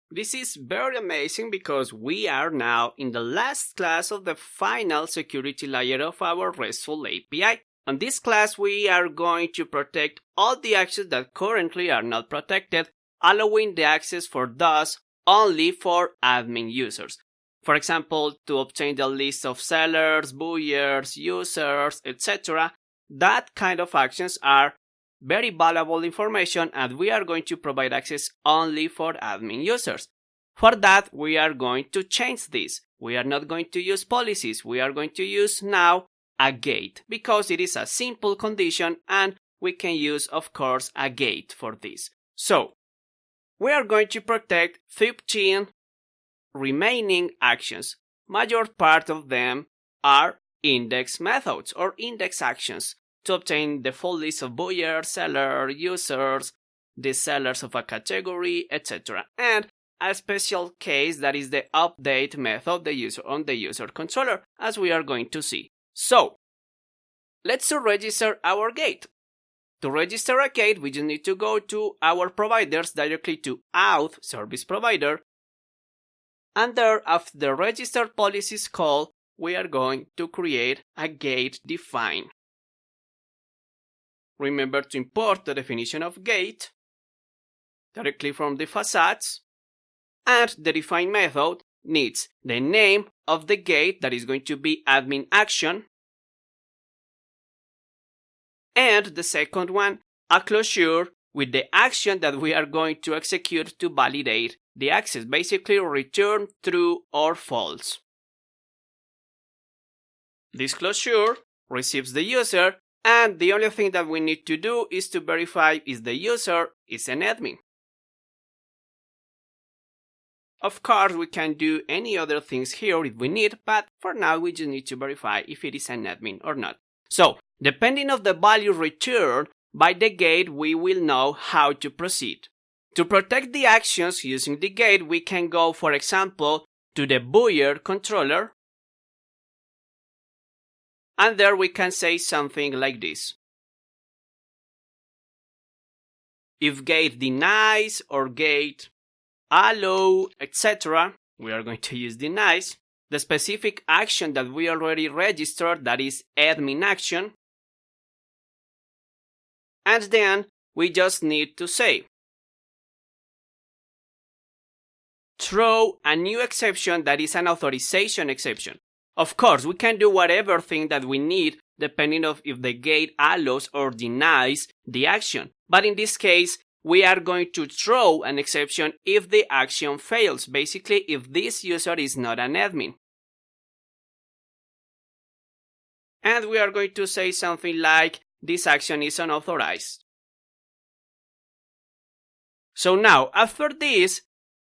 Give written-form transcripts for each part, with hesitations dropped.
This is very amazing because we are now in the last class of the final security layer of our RESTful API. On this class, we are going to protect all the access that currently are not protected, allowing the access for those only for admin users. For example, to obtain the list of sellers, buyers, users, etc. That kind of actions are very valuable information, and we are going to provide access only for admin users. For that, we are going to change this. We are not going to use policies. We are going to use now a gate because it is a simple condition and we can use, of course, a gate for this. So, we are going to protect 15 remaining actions. Major part of them are index methods or index actions to obtain the full list of buyers, sellers, users, the sellers of a category, etc. And a special case that is the update method on the user controller, as we are going to see. So, let's register our gate. To register a gate, we just need to go to our providers directly to auth service provider. And there, after the register policies call, we are going to create a gate define. Remember to import the definition of gate directly from the facades. And the define method needs the name of the gate, that is going to be admin action. And the second one, a closure with the action that we are going to execute to validate the access, basically return true or false. This closure receives the user, and the only thing that we need to do is to verify if the user is an admin. Of course, we can do any other things here if we need, but for now we just need to verify if it is an admin or not. So, depending on the value returned by the gate, we will know how to proceed. To protect the actions using the gate, we can go, for example, to the buyer controller. And there we can say something like this. If gate denies or gate allow, etc., we are going to use denies. The specific action that we already registered, that is admin action. And then we just need to say throw a new exception that is an authorization exception. Of course, we can do whatever thing that we need depending on if the gate allows or denies the action. But in this case, we are going to throw an exception if the action fails, basically if this user is not an admin. And we are going to say something like this action is unauthorized. So now, after this,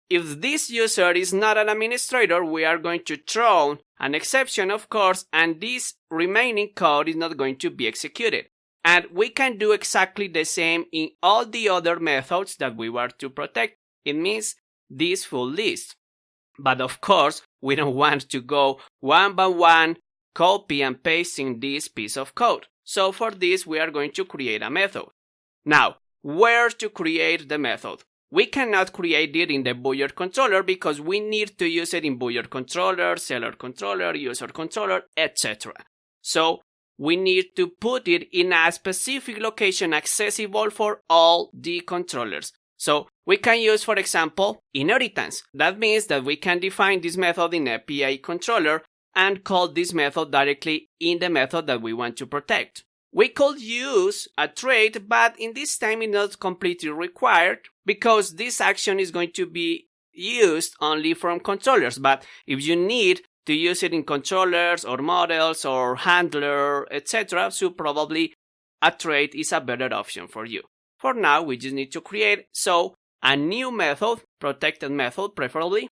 if this user is not an administrator, we are going to throw an exception, of course, and this remaining code is not going to be executed. And we can do exactly the same in all the other methods that we were to protect. It means this full list. But of course, we don't want to go one by one, copy and pasting this piece of code. So for this, we are going to create a method. Now, where to create the method? We cannot create it in the buyer controller because we need to use it in buyer controller, seller controller, user controller, etc. So we need to put it in a specific location accessible for all the controllers. So we can use, for example, inheritance. That means that we can define this method in API controller and call this method directly in the method that we want to protect. We could use a trait, but in this time it's not completely required because this action is going to be used only from controllers. But if you need to use it in controllers or models or handler, etc., so probably a trait is a better option for you. For now, we just need to create a new method, protected method preferably.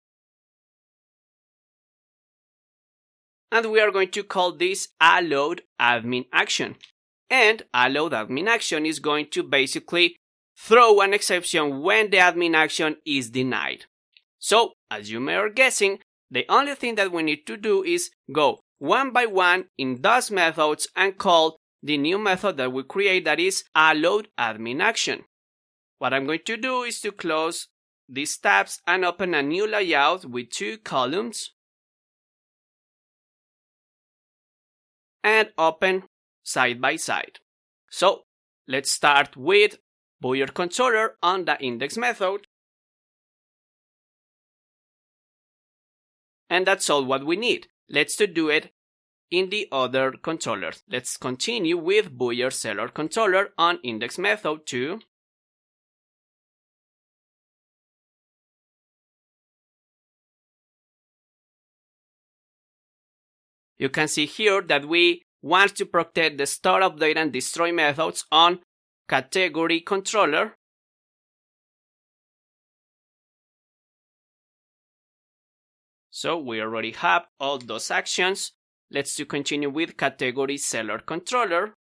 And we are going to call this allowed admin action. And allowed admin action is going to basically throw an exception when the admin action is denied. So, as you may are guessing, the only thing that we need to do is go one by one in those methods and call the new method that we create, that is allowed admin action. What I'm going to do is to close these tabs and open a new layout with 2 columns and open side by side. So let's start with Buoyer controller on the index method. And that's all what we need. Let's do it in the other controllers. Let's continue with Buoyer seller controller on index method too. You can see here that we want to protect the store, update, and destroy methods on category controller. So we already have all those actions. Let's continue with category seller controller.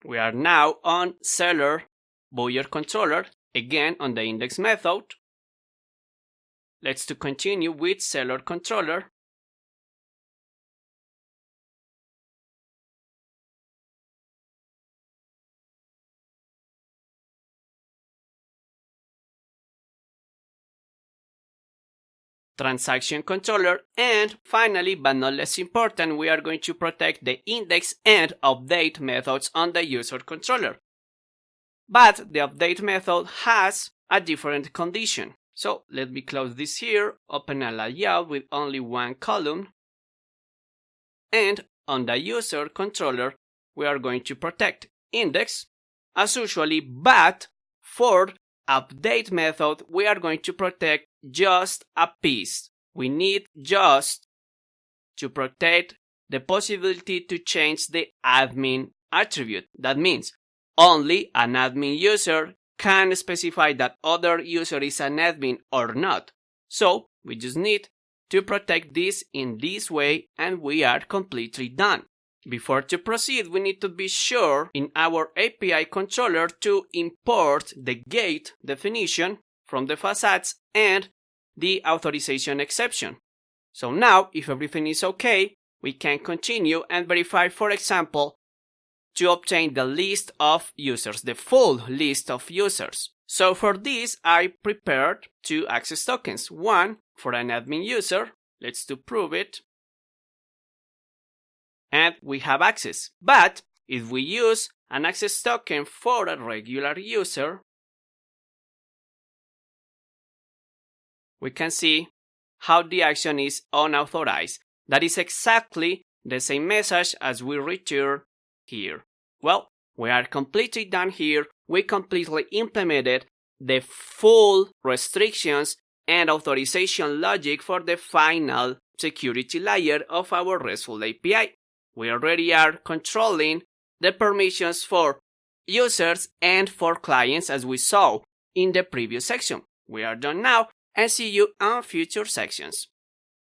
We are now on seller Buoyer controller, again on the index method. Let's continue with seller controller. Transaction controller, and finally, but not less important, we are going to protect the index and update methods on the user controller. But the update method has a different condition. So let me close this here, open a layout with only one column, and on the user controller, we are going to protect index as usually, but for update method, we are going to protect just a piece. We need just to protect the possibility to change the admin attribute. That means only an admin user can specify that other user is an admin or not. So we just need to protect this in this way and we are completely done. Before to proceed, we need to be sure in our API controller to import the gate definition from the facades and the authorization exception. So now, if everything is okay, we can continue and verify, for example, to obtain the list of users, the full list of users. So for this, I prepared 2 access tokens. One for an admin user. Let's prove it. And we have access. But if we use an access token for a regular user, we can see how the action is unauthorized. That is exactly the same message as we return here. Well, we are completely done here. We completely implemented the full restrictions and authorization logic for the final security layer of our RESTful API. We already are controlling the permissions for users and for clients as we saw in the previous section. We are done now and see you on future sections.